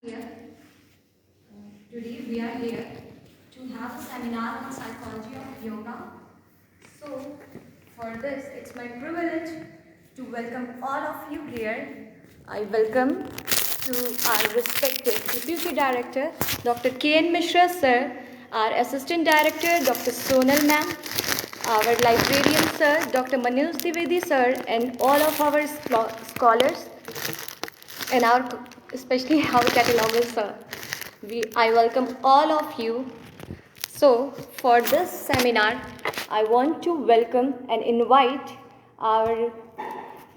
Here, today we are here to have a seminar on psychology of yoga. So, for this, it's my privilege to welcome all of you here. I welcome to our respected Deputy Director, Dr. K.N. Mishra sir, our Assistant Director, Dr. Sonal ma'am, our librarian sir, Dr. Manoj Dwivedi sir, and all of our scholars and especially our cataloger sir. I welcome all of you. So for this seminar, I want to welcome and invite our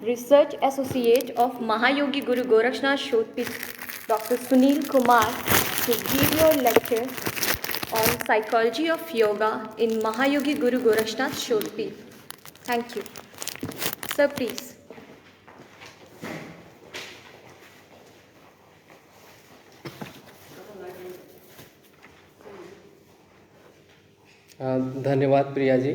research associate of Mahayogi Guru Gorakhnath Shodhpit, Dr. Sunil Kumar, to give your lecture on psychology of yoga in Mahayogi Guru Gorakhnath Shodhpit. Thank you. Sir, please. धन्यवाद प्रिया जी।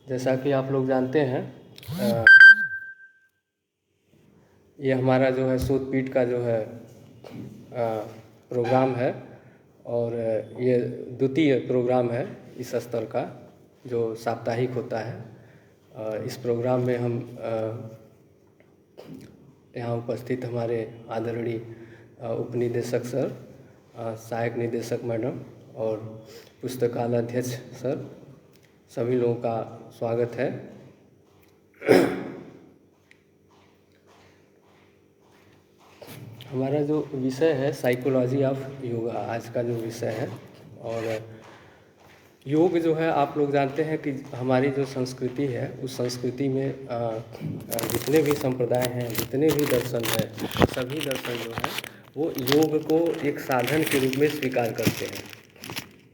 जैसा कि आप लोग जानते हैं, ये हमारा जो है शोधपीठ का जो है प्रोग्राम है और ये द्वितीय प्रोग्राम है इस स्तर का जो साप्ताहिक होता है। इस प्रोग्राम में हम यहाँ उपस्थित हमारे आदरणीय उपनिदेशक सर, सहायक निदेशक मैडम और पुस्तकालय अध्यक्ष सर, सभी लोगों का स्वागत है। हमारा जो विषय है साइकोलॉजी ऑफ योगा, आज का जो विषय है। और योग जो है, आप लोग जानते हैं कि हमारी जो संस्कृति है, उस संस्कृति में जितने भी संप्रदाय हैं, जितने भी दर्शन हैं, सभी दर्शन जो हैं वो योग को एक साधन के रूप में स्वीकार करते हैं।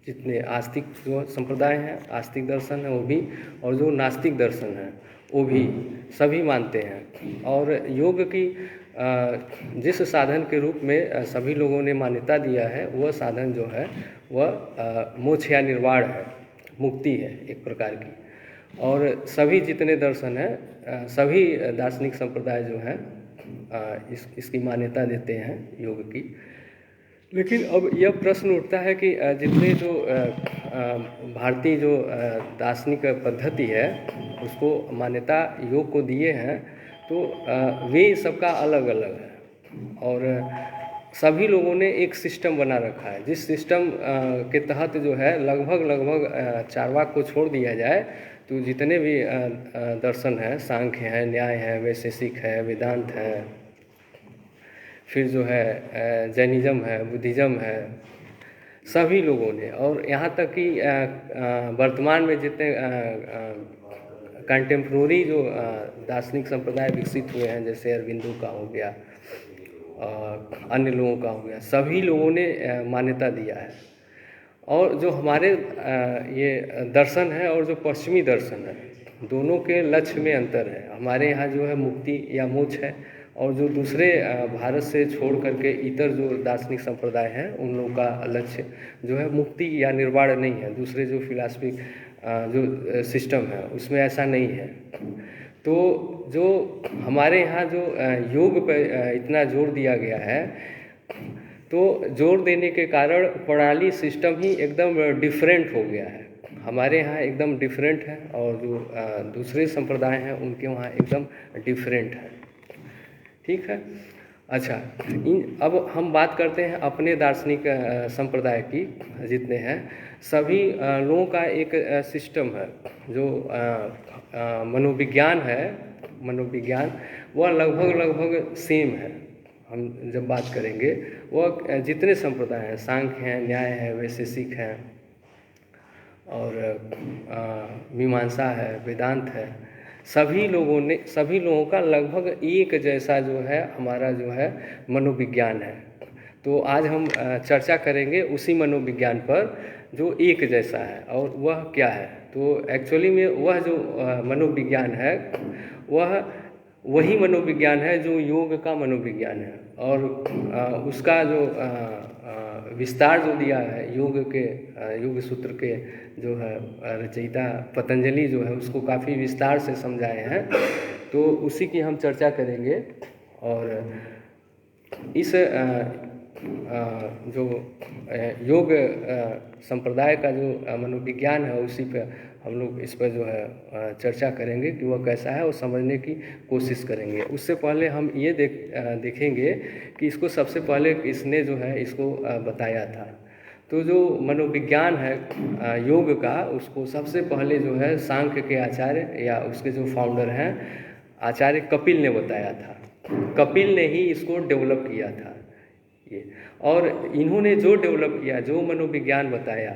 जितने आस्तिक जो संप्रदाय हैं, आस्तिक दर्शन है वो भी, और जो नास्तिक दर्शन है वो भी, सभी मानते हैं। और योग की जिस साधन के रूप में सभी लोगों ने मान्यता दिया है, वह साधन जो है वह मोक्ष या निर्वाण है, मुक्ति है एक प्रकार की। और सभी जितने दर्शन हैं, सभी दार्शनिक संप्रदाय जो हैं इसकी मान्यता देते हैं योग की। लेकिन अब यह प्रश्न उठता है कि जितने जो भारतीय जो दार्शनिक पद्धति है उसको मान्यता योग को दिए हैं, तो वे सबका अलग अलग है। और सभी लोगों ने एक सिस्टम बना रखा है, जिस सिस्टम के तहत जो है लगभग चारवाक को छोड़ दिया जाए तो जितने भी दर्शन हैं, सांख्य है, न्याय है, वैशेषिक है, वेदांत है, फिर जो है जैनिज़्म है, बुद्धिज़्म है, सभी लोगों ने, और यहाँ तक कि वर्तमान में जितने कंटेम्प्रोरी जो दार्शनिक संप्रदाय विकसित हुए हैं, जैसे अरविंदो का हो गया, अन्य लोगों का हो गया, सभी लोगों ने मान्यता दिया है। और जो हमारे ये दर्शन है और जो पश्चिमी दर्शन है, दोनों के लक्ष्य में अंतर है। हमारे यहाँ जो है मुक्ति या मोक्ष है, और जो दूसरे भारत से छोड़ करके इतर जो दार्शनिक संप्रदाय हैं, उन लोगों का लक्ष्य जो है मुक्ति या निर्वाण नहीं है। दूसरे जो फिलॉसफी जो सिस्टम है उसमें ऐसा नहीं है। तो जो हमारे यहाँ जो योग पर इतना जोर दिया गया है, तो जोर देने के कारण प्रणाली सिस्टम ही एकदम डिफरेंट हो गया है। हमारे यहाँ एकदम डिफरेंट है, और जो दूसरे संप्रदाय हैं उनके वहाँ एकदम डिफरेंट है। ठीक है। अच्छा, अब हम बात करते हैं अपने दार्शनिक संप्रदाय की। जितने हैं सभी लोगों का एक सिस्टम है, जो मनोविज्ञान है, मनोविज्ञान वह लगभग सेम है। हम जब बात करेंगे, वह जितने संप्रदाय हैं, सांख्य हैं, न्याय है, वैशेषिक है, और मीमांसा है, वेदांत है, सभी लोगों का लगभग एक जैसा जो है हमारा जो है मनोविज्ञान है। तो आज हम चर्चा करेंगे उसी मनोविज्ञान पर जो एक जैसा है, और वह क्या है। तो एक्चुअली में वह जो मनोविज्ञान है, वह वही मनोविज्ञान है जो योग का मनोविज्ञान है। और उसका जो विस्तार जो दिया है योग सूत्र के जो है रचयिता पतंजलि जो है उसको काफ़ी विस्तार से समझाए हैं। तो उसी की हम चर्चा करेंगे। और इस जो योग संप्रदाय का जो मनोविज्ञान है उसी पे हम लोग इस पर जो है चर्चा करेंगे कि वह कैसा है और समझने की कोशिश करेंगे। उससे पहले हम ये देखेंगे कि इसको सबसे पहले इसने जो है इसको बताया था। तो जो मनोविज्ञान है योग का, उसको सबसे पहले जो है सांख्य के आचार्य या उसके जो फाउंडर हैं आचार्य कपिल ने बताया था। कपिल ने ही इसको डेवलप किया था ये। और इन्होंने जो डेवलप किया, जो मनोविज्ञान बताया,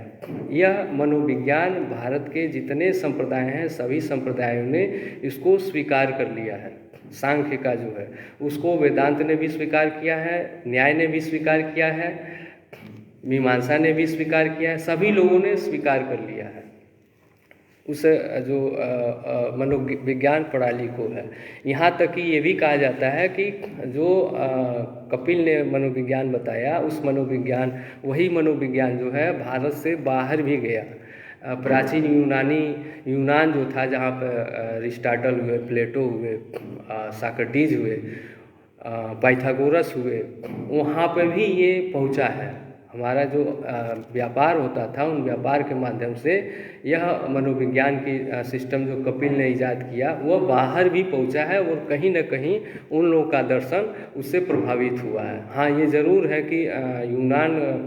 यह मनोविज्ञान भारत के जितने संप्रदाय हैं सभी संप्रदायों ने इसको स्वीकार कर लिया है। सांख्य का जो है उसको वेदांत ने भी स्वीकार किया है, न्याय ने भी स्वीकार किया है, मीमांसा ने भी स्वीकार किया है, सभी लोगों ने स्वीकार कर लिया है उस जो मनोविज्ञान प्रणाली को है। यहाँ तक कि ये भी कहा जाता है कि जो कपिल ने मनोविज्ञान बताया उस मनोविज्ञान, वही मनोविज्ञान जो है भारत से बाहर भी गया। प्राचीन यूनान जो था, जहाँ पर अरिस्टोटल हुए, प्लेटो हुए, साक्रेटिस हुए, पाइथागोरस हुए, वहाँ पर भी ये पहुँचा है। हमारा जो व्यापार होता था उन व्यापार के माध्यम से यह मनोविज्ञान की सिस्टम जो कपिल ने ईजाद किया वह बाहर भी पहुंचा है और कहीं न कहीं उन लोगों का दर्शन उससे प्रभावित हुआ है। हाँ, ये ज़रूर है कि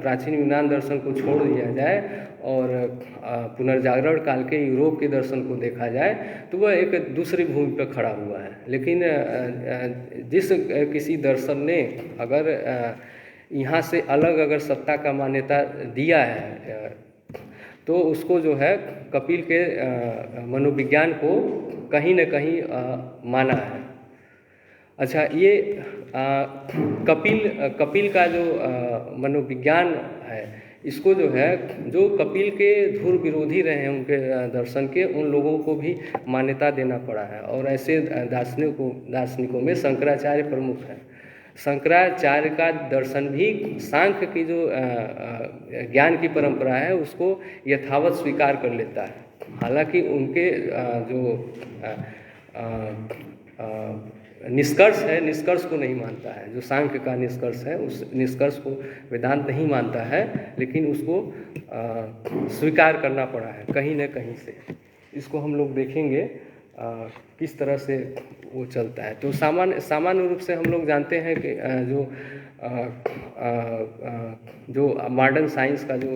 प्राचीन यूनान दर्शन को छोड़ दिया जाए और पुनर्जागरण काल के यूरोप के दर्शन को देखा जाए तो वह एक दूसरी भूमि पर खड़ा हुआ है। लेकिन जिस किसी दर्शन ने अगर यहाँ से अलग अगर सत्ता का मान्यता दिया है तो उसको जो है कपिल के मनोविज्ञान को कहीं न कहीं माना है। अच्छा, ये कपिल का जो मनोविज्ञान है, इसको जो है जो कपिल के धुर विरोधी रहे हैं उनके दर्शन के, उन लोगों को भी मान्यता देना पड़ा है। और ऐसे दार्शनिकों में शंकराचार्य प्रमुख हैं। शंकराचार्य का दर्शन भी सांख्य की जो ज्ञान की परंपरा है उसको यथावत स्वीकार कर लेता है। हालांकि उनके जो निष्कर्ष है, निष्कर्ष को नहीं मानता है। जो सांख्य का निष्कर्ष है उस निष्कर्ष को वेदांत नहीं मानता है, लेकिन उसको स्वीकार करना पड़ा है कहीं न कहीं से। इसको हम लोग देखेंगे किस तरह से वो चलता है। तो सामान्य रूप से हम लोग जानते हैं कि जो मॉडर्न साइंस का जो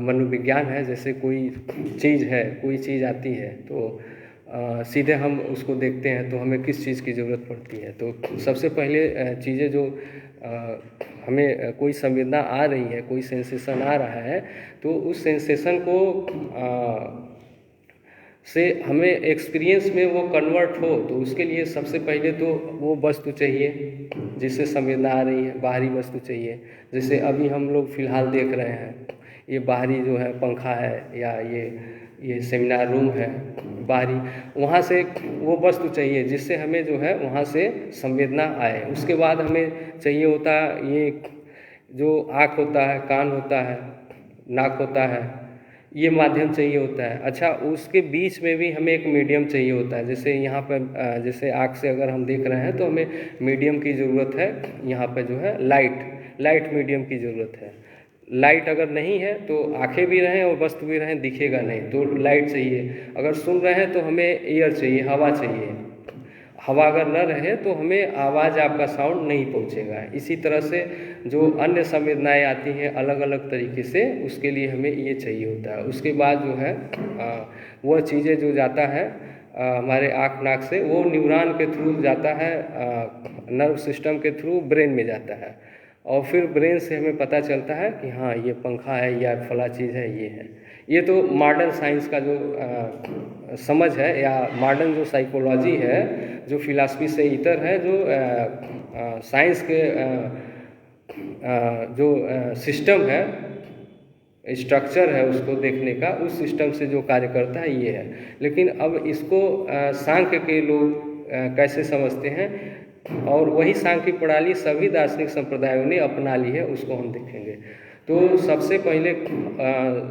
मनोविज्ञान है, जैसे कोई चीज़ आती है तो सीधे हम उसको देखते हैं तो हमें किस चीज़ की ज़रूरत पड़ती है। तो सबसे पहले चीज़ें जो हमें कोई संवेदना आ रही है, कोई सेंसेशन आ रहा है, तो उस सेंसेशन को से हमें एक्सपीरियंस में वो कन्वर्ट हो, तो उसके लिए सबसे पहले तो वो वस्तु चाहिए जिससे संवेदना आ रही है, बाहरी वस्तु चाहिए। जैसे अभी हम लोग फ़िलहाल देख रहे हैं, ये बाहरी जो है पंखा है या ये सेमिनार रूम है बाहरी, वहाँ से वो वस्तु चाहिए जिससे हमें जो है वहाँ से संवेदना आए। उसके बाद हमें चाहिए होता है ये जो आँख होता है, कान होता है, नाक होता है, ये माध्यम चाहिए होता है। अच्छा, उसके बीच में भी हमें एक मीडियम चाहिए होता है। जैसे यहाँ पर जैसे आँख से अगर हम देख रहे हैं तो हमें मीडियम की ज़रूरत है। यहाँ पर जो है लाइट मीडियम की ज़रूरत है। लाइट अगर नहीं है तो आंखें भी रहें और वस्तु भी रहें, दिखेगा नहीं, तो लाइट चाहिए। अगर सुन रहे हैं तो हमें एयर चाहिए, हवा चाहिए। हवा अगर न रहे तो हमें आवाज़, आपका साउंड नहीं पहुंचेगा। इसी तरह से जो अन्य संवेदनाएं आती हैं अलग अलग तरीके से, उसके लिए हमें ये चाहिए होता है। उसके बाद जो है वह चीज़ें जो जाता है हमारे आँख नाक से, वो न्यूरॉन के थ्रू जाता है, नर्व सिस्टम के थ्रू ब्रेन में जाता है, और फिर ब्रेन से हमें पता चलता है कि हाँ ये पंखा है या फला चीज़ है, ये है। ये तो मॉडर्न साइंस का जो समझ है या मॉडर्न जो साइकोलॉजी है, जो फिलॉसफी से इतर है, जो साइंस के जो सिस्टम है, स्ट्रक्चर है उसको देखने का, उस सिस्टम से जो कार्य करता है ये है। लेकिन अब इसको सांख्य के लोग कैसे समझते हैं, और वही सांख्यिक प्रणाली सभी दार्शनिक संप्रदायों ने अपना ली है, उसको हम देखेंगे। तो सबसे पहले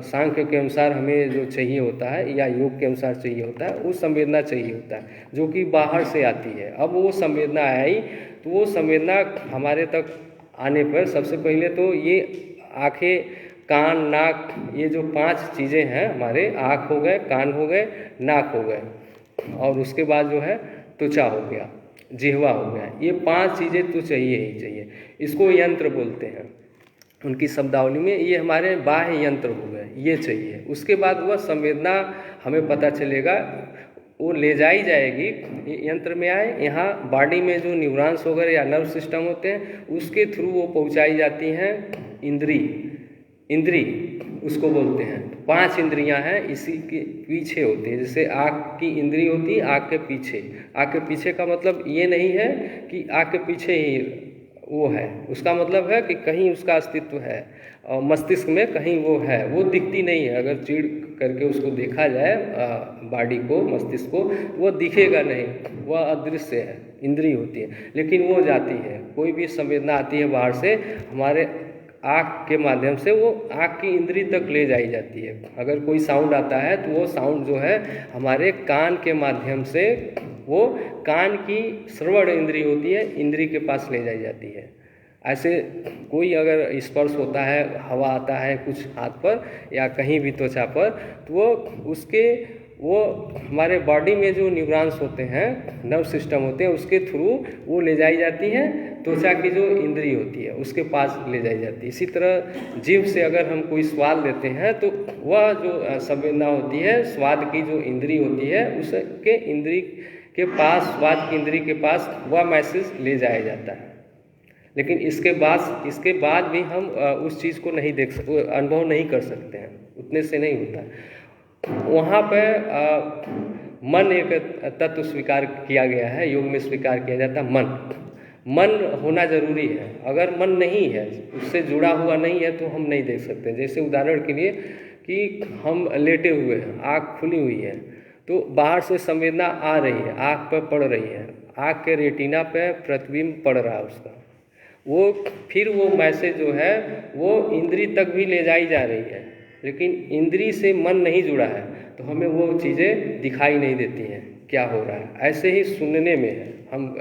सांख्य के अनुसार हमें जो चाहिए होता है या योग के अनुसार चाहिए होता है, वो संवेदना चाहिए होता है जो कि बाहर से आती है। अब वो संवेदना आई तो वो संवेदना हमारे तक आने पर सबसे पहले तो ये आँखें, कान, नाक, ये जो 5 चीज़ें हैं हमारे, आँख हो गए, कान हो गए, नाक हो गए, और उसके बाद जो है त्वचा हो गया, जिह्वा हो गया, ये 5 चीज़ें तो चाहिए ही चाहिए। इसको यंत्र बोलते हैं उनकी शब्दावली में, ये हमारे बाह्य यंत्र हो गए, ये चाहिए। उसके बाद वह संवेदना हमें पता चलेगा, वो ले जाई जाएगी यंत्र में आए, यहाँ बॉडी में जो न्यूरॉन्स वगैरह या नर्व सिस्टम होते हैं उसके थ्रू वो पहुँचाई जाती हैं इंद्री उसको बोलते हैं। 5 इंद्रियां हैं, इसी के पीछे होती है। जैसे आँख की इंद्री होती है आँख के पीछे। आँख के पीछे का मतलब ये नहीं है कि आँख के पीछे ही वो है, उसका मतलब है कि कहीं उसका अस्तित्व है और मस्तिष्क में कहीं वो है, वो दिखती नहीं है। अगर चीड़ करके उसको देखा जाए बॉडी को, मस्तिष्क को, वो दिखेगा नहीं, वह अदृश्य है, इंद्री होती है। लेकिन वो जाती है, कोई भी संवेदना आती है बाहर से, हमारे आँख के माध्यम से वो आँख की इंद्री तक ले जाई जाती है। अगर कोई साउंड आता है तो वो साउंड जो है हमारे कान के माध्यम से, वो कान की श्रवण इंद्री होती है, इंद्री के पास ले जाई जाती है। ऐसे कोई अगर स्पर्श होता है, हवा आता है कुछ हाथ पर या कहीं भी त्वचा पर, तो वो हमारे बॉडी में जो न्यूरॉन्स होते हैं, नर्व सिस्टम होते हैं, उसके थ्रू वो ले जाई जाती है, त्वचा की जो इंद्री होती है उसके पास ले जाई जाती है। इसी तरह जीभ से अगर हम कोई स्वाद लेते हैं तो वह जो संवेदना होती है, स्वाद की जो इंद्री होती है, उसके इंद्री के पास, स्वाद की इंद्री के पास वह मैसेज ले जाया जाता है। लेकिन इसके बाद भी हम उस चीज़ को नहीं देख सकते, अनुभव नहीं कर सकते हैं, उतने से नहीं होता। वहाँ पर मन एक तत्व स्वीकार किया गया है, योग में स्वीकार किया जाता है मन होना जरूरी है। अगर मन नहीं है, उससे जुड़ा हुआ नहीं है, तो हम नहीं देख सकते। जैसे उदाहरण के लिए कि हम लेटे हुए हैं, आँख खुली हुई है, तो बाहर से संवेदना आ रही है, आँख पर पड़ रही है, आँख के रेटिना पे प्रतिबिंब पड़ रहा है उसका, वो फिर वो मैसेज जो है वो इंद्री तक भी ले जाई जा रही है, लेकिन इंद्री से मन नहीं जुड़ा है तो हमें वो चीज़ें दिखाई नहीं देती हैं क्या हो रहा है। ऐसे ही सुनने में है, हम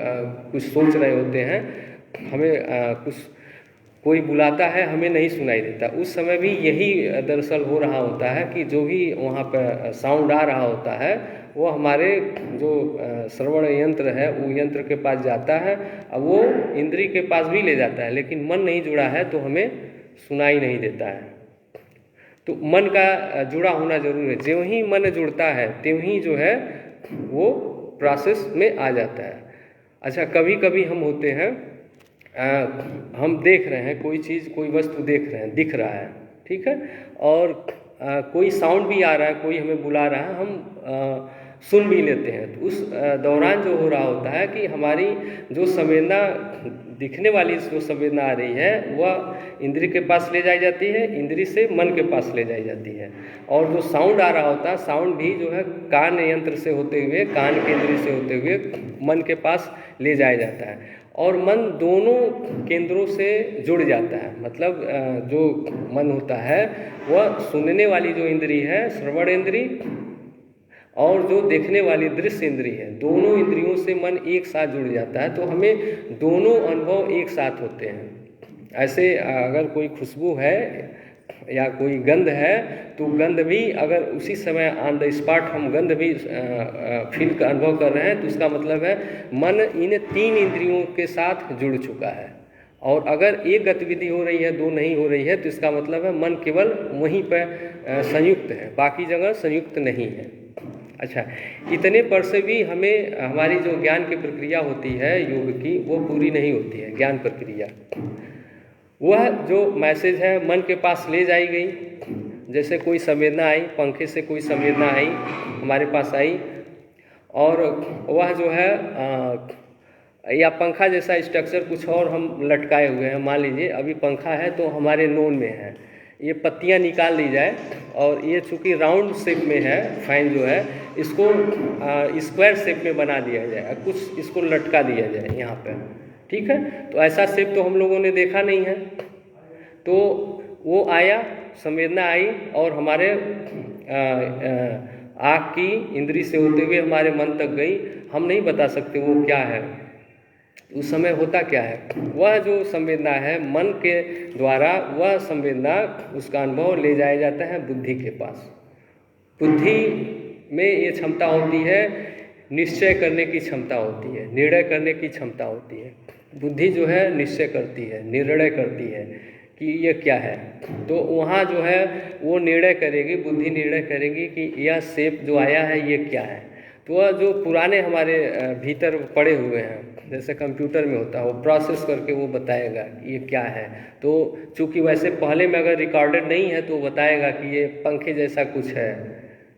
कुछ सोच रहे होते हैं, हमें कुछ कोई बुलाता है, हमें नहीं सुनाई देता, उस समय भी यही दरअसल हो रहा होता है कि जो भी वहाँ पर साउंड आ रहा होता है वो हमारे जो श्रवण यंत्र है वो यंत्र के पास जाता है, अब वो इंद्री के पास भी ले जाता है, लेकिन मन नहीं जुड़ा है तो हमें सुनाई नहीं देता है। तो मन का जुड़ा होना जरूरी है। ज्यों ही मन जुड़ता है त्यों ही जो है वो प्रोसेस में आ जाता है। अच्छा, कभी कभी हम होते हैं, हम देख रहे हैं कोई चीज़, कोई वस्तु देख रहे हैं, दिख रहा है, ठीक है, और कोई साउंड भी आ रहा है, कोई हमें बुला रहा है, हम सुन भी लेते हैं। तो उस दौरान जो हो रहा होता है कि हमारी जो संवेदना, दिखने वाली जो संवेदना आ रही है वह इंद्री के पास ले जाई जाती है, इंद्री से मन के पास ले जाई जाती है, और जो साउंड आ रहा होता है, साउंड भी जो है कान यंत्र से होते हुए, कान के इंद्री से होते हुए मन के पास ले जाया जाता है, और मन दोनों केंद्रों से जुड़ जाता है। मतलब जो मन होता है वह सुनने वाली जो इंद्री है, श्रवण इंद्री, और जो देखने वाली दृश्य इंद्री है, दोनों इंद्रियों से मन एक साथ जुड़ जाता है, तो हमें दोनों अनुभव एक साथ होते हैं। ऐसे अगर कोई खुशबू है या कोई गंध है तो गंध भी अगर उसी समय ऑन द स्पॉट हम गंध भी फील का अनुभव कर रहे हैं तो इसका मतलब है मन इन 3 इंद्रियों के साथ जुड़ चुका है। और अगर एक गतिविधि हो रही है, 2 नहीं हो रही है, तो इसका मतलब है मन केवल वहीं पर संयुक्त है, बाकी जगह संयुक्त नहीं है। अच्छा, इतने पर से भी हमें हमारी जो ज्ञान की प्रक्रिया होती है योग की, वो पूरी नहीं होती है। ज्ञान प्रक्रिया वह जो मैसेज है मन के पास ले जाई गई। जैसे कोई संवेदना आई, पंखे से कोई संवेदना आई, हमारे पास आई, और वह जो है या पंखा जैसा स्ट्रक्चर कुछ और हम लटकाए हुए हैं। मान लीजिए अभी पंखा है तो हमारे नोन में है, ये पत्तियां निकाल ली जाए, और ये चूँकि राउंड शेप में है, फैन जो है इसको स्क्वायर शेप में बना दिया जाए, कुछ इसको लटका दिया जाए यहाँ पर, ठीक है। तो ऐसा शेप तो हम लोगों ने देखा नहीं है, तो वो आया, संवेदना आई और हमारे आँख की इंद्री से होते हुए हमारे मन तक गई। हम नहीं बता सकते वो क्या है, उस समय होता क्या है। वह जो संवेदना है मन के द्वारा, वह संवेदना उसका अनुभव ले जाया जाता है बुद्धि के पास। बुद्धि में ये क्षमता होती है, निश्चय करने की क्षमता होती है, निर्णय करने की क्षमता होती है। बुद्धि जो है निश्चय करती है, निर्णय करती है कि ये क्या है। तो वहाँ जो है वो निर्णय करेगी, बुद्धि निर्णय करेगी कि यह शेप जो आया है ये क्या है। तो वह जो पुराने हमारे भीतर पड़े हुए हैं, जैसे कंप्यूटर में होता है, वो प्रोसेस करके वो बताएगा कि ये क्या है। तो चूँकि वैसे पहले में अगर रिकॉर्डेड नहीं है तो वो बताएगा कि ये पंखे जैसा कुछ है,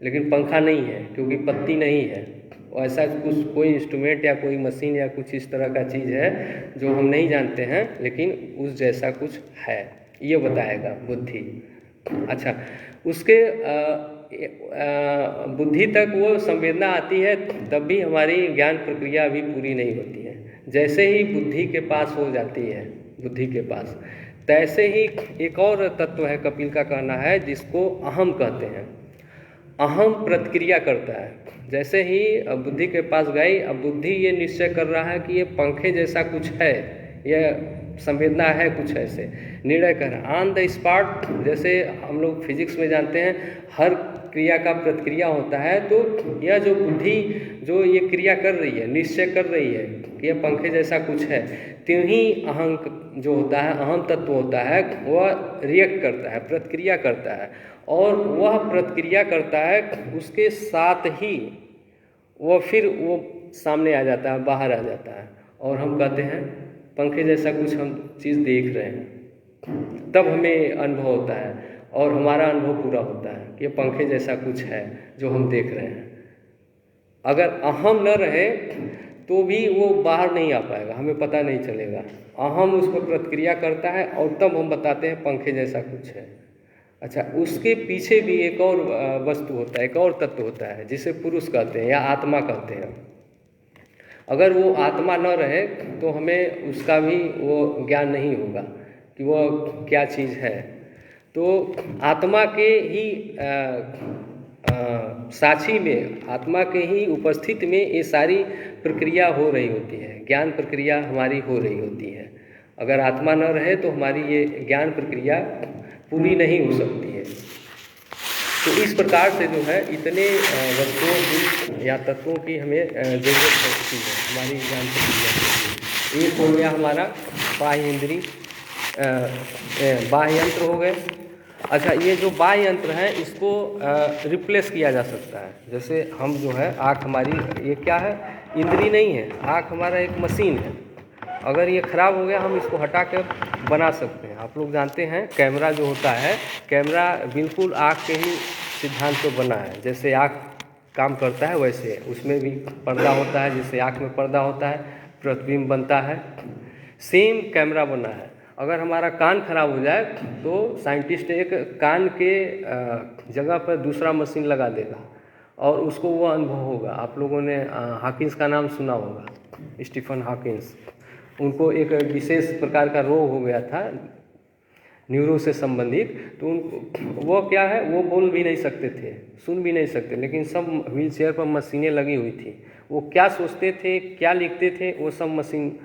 लेकिन पंखा नहीं है क्योंकि पत्ती नहीं है। ऐसा कुछ कोई इंस्ट्रूमेंट या कोई मशीन या कुछ इस तरह का चीज़ है जो हम नहीं जानते हैं, लेकिन उस जैसा कुछ है, ये बताएगा बुद्धि। अच्छा, उसके बुद्धि तक वो संवेदना आती है, तब भी हमारी ज्ञान प्रक्रिया अभी पूरी नहीं होती है। जैसे ही बुद्धि के पास हो जाती है, बुद्धि के पास, तैसे ही एक और तत्व है, कपिल का कहना है, जिसको अहम कहते हैं। अहम प्रतिक्रिया करता है। जैसे ही बुद्धि के पास गई, अब बुद्धि ये निश्चय कर रहा है कि ये पंखे जैसा कुछ है, यह संवेदना है, कुछ ऐसे निर्णय कर रहा है ऑन द स्पॉट। जैसे हम लोग फिजिक्स में जानते हैं हर क्रिया का प्रतिक्रिया होता है, तो यह जो बुद्धि जो ये क्रिया कर रही है, निश्चय कर रही है कि यह पंखे जैसा कुछ है, त्यों ही अहम जो होता है, अहम तत्व होता है, वह रिएक्ट करता है, प्रतिक्रिया करता है। और वह प्रतिक्रिया करता है, उसके साथ ही वह फिर वो सामने आ जाता है, बाहर आ जाता है, और हम कहते हैं पंखे जैसा कुछ हम चीज़ देख रहे हैं। तब हमें अनुभव होता है और हमारा अनुभव पूरा होता है कि ये पंखे जैसा कुछ है जो हम देख रहे हैं। अगर अहम न रहे तो भी वो बाहर नहीं आ पाएगा, हमें पता नहीं चलेगा। अहम उस पर प्रतिक्रिया करता है और तब हम बताते हैं पंखे जैसा कुछ है। अच्छा, उसके पीछे भी एक और वस्तु होता है, एक और तत्व होता है, जिसे पुरुष कहते हैं या आत्मा कहते हैं। अगर वो आत्मा न रहे तो हमें उसका भी वो ज्ञान नहीं होगा कि वो क्या चीज़ है। तो आत्मा के ही साक्षी में, आत्मा के ही उपस्थिति में ये सारी प्रक्रिया हो रही होती है, ज्ञान प्रक्रिया हमारी हो रही होती है। अगर आत्मा न रहे तो हमारी ये ज्ञान प्रक्रिया पूरी नहीं हो सकती है। तो इस प्रकार से जो है इतने वस्तुओं की या तत्वों की हमें ज़रूरत पड़ती है हमारी ज्ञान प्रक्रिया के लिए। एक हो गया हमारा बाह्य इंद्री, बाह्य यंत्र हो गए। अच्छा, ये जो बाह्य यंत्र है इसको रिप्लेस किया जा सकता है। जैसे हम जो है आँख हमारी, ये क्या है, इंद्री नहीं है, आँख हमारा एक मशीन है। अगर ये ख़राब हो गया हम इसको हटा कर बना सकते हैं। आप लोग जानते हैं कैमरा जो होता है, कैमरा बिल्कुल आँख के ही सिद्धांत पर बना है। जैसे आँख काम करता है वैसे उसमें भी पर्दा होता है, जैसे आँख में पर्दा होता है, प्रतिबिंब बनता है, सेम कैमरा बना है। अगर हमारा कान खराब हो जाए तो साइंटिस्ट एक कान के जगह पर दूसरा मशीन लगा देगा और उसको वो अनुभव होगा। आप लोगों ने हॉकिंस का नाम सुना होगा, स्टीफन हॉकिंस। उनको एक विशेष प्रकार का रोग हो गया था न्यूरो से संबंधित, तो वो क्या है, वो बोल भी नहीं सकते थे, सुन भी नहीं सकते, लेकिन सब व्हील चेयर पर मशीनें लगी हुई थी। वो क्या सोचते थे, क्या लिखते थे, वो सब मशीन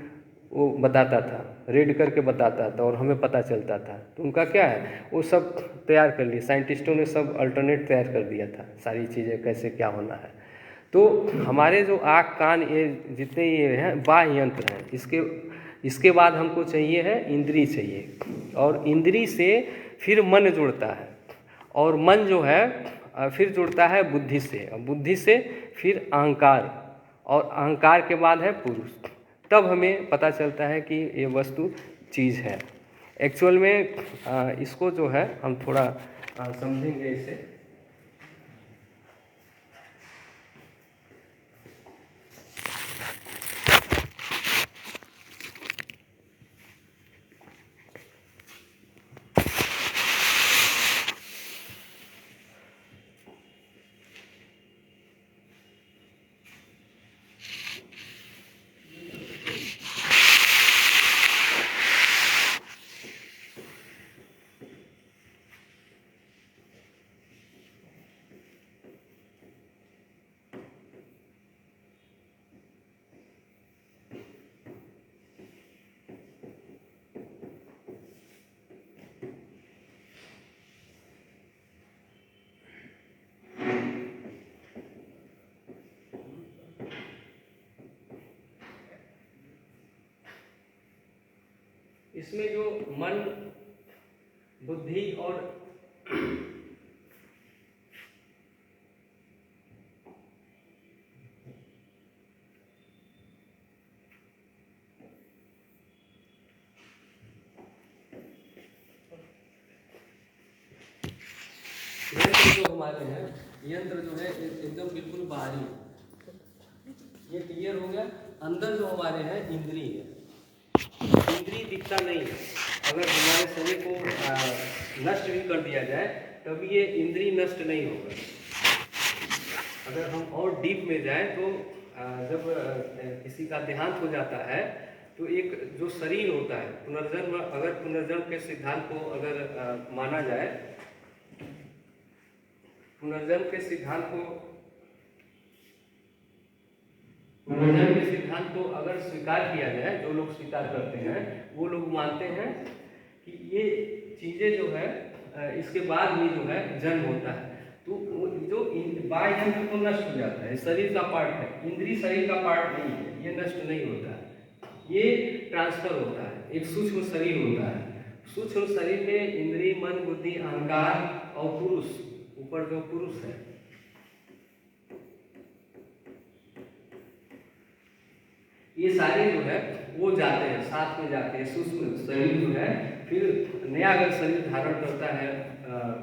वो बताता था, रीड करके बताता था और हमें पता चलता था। तो उनका क्या है, वो सब तैयार कर लिया, साइंटिस्टों ने सब अल्टरनेट तैयार कर दिया था, सारी चीज़ें कैसे क्या होना है। तो हमारे जो आँख कान ये जितने ये हैं बाह्य यंत्र हैं। इसके बाद हमको चाहिए है इंद्री चाहिए, और इंद्री से फिर मन जुड़ता है, और मन जो है फिर जुड़ता है बुद्धि से, और बुद्धि से फिर अहंकार, और अहंकार के बाद है पुरुष। तब हमें पता चलता है कि ये वस्तु चीज़ है। एक्चुअल में इसको जो है हम थोड़ा समझेंगे इसे। इसमें जो मन, बुद्धि और यंत्र जो हमारे हैं, यंत्र जो है एकदम बिल्कुल बाहरी, ये क्लियर हो गया। अंदर जो हमारे हैं इंद्री है, इंद्री दिखता नहीं है। अगर हमारे शरीर को नष्ट भी कर दिया जाए तभी ये इंद्री नष्ट नहीं होगा। अगर हम और डीप में जाएं तो जब किसी का देहांत हो जाता है तो एक जो शरीर होता है पुनर्जन्म, अगर पुनर्जन्म के सिद्धांत को अगर माना जाए, पुनर्जन्म के सिद्धांत को अगर स्वीकार किया जाए, जो लोग स्वीकार करते हैं वो लोग मानते हैं कि ये चीजें जो है इसके बाद ही जो है जन्म होता है। तो जो बाह्य यंत्र तो नष्ट हो जाता है, शरीर का पार्ट है, इंद्री शरीर का पार्ट नहीं है, ये नष्ट नहीं होता है, ये ट्रांसफर होता है। एक सूक्ष्म शरीर होता है, सूक्ष्म शरीर में इंद्री, मन, बुद्धि, अहंकार और पुरुष, ऊपर जो पुरुष है, ये सारे जो है वो जाते हैं, साथ में जाते हैं। सूक्ष्म शरीर जो है फिर नया अगर शरीर धारण करता है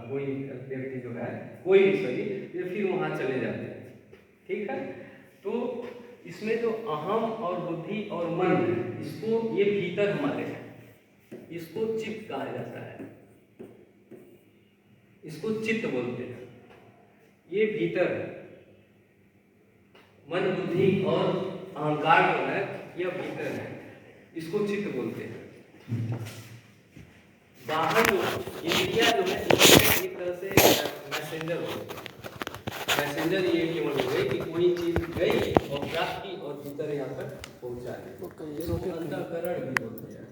कोई व्यक्ति जो है, कोई भी शरीर, ये फिर वहां चले जाते हैं। ठीक है, तो इसमें जो अहम और बुद्धि और मन है, इसको ये भीतर हमारे हैं, इसको चित्त कहा जाता है, इसको चित्त बोलते हैं। ये भीतर है, मन, बुद्धि और अहंकार जो है यह भीतर है, इसको चित्त बोलते हैं। बाहर जो इंद्रिया जो है एक तरह से मैसेंजर हो गई, मैसेंजर ये केवल हो गई कि कोई चीज गई और प्राप्त की और भीतर यहाँ पर पहुंचा है, अंतःकरण भी बोलते हैं।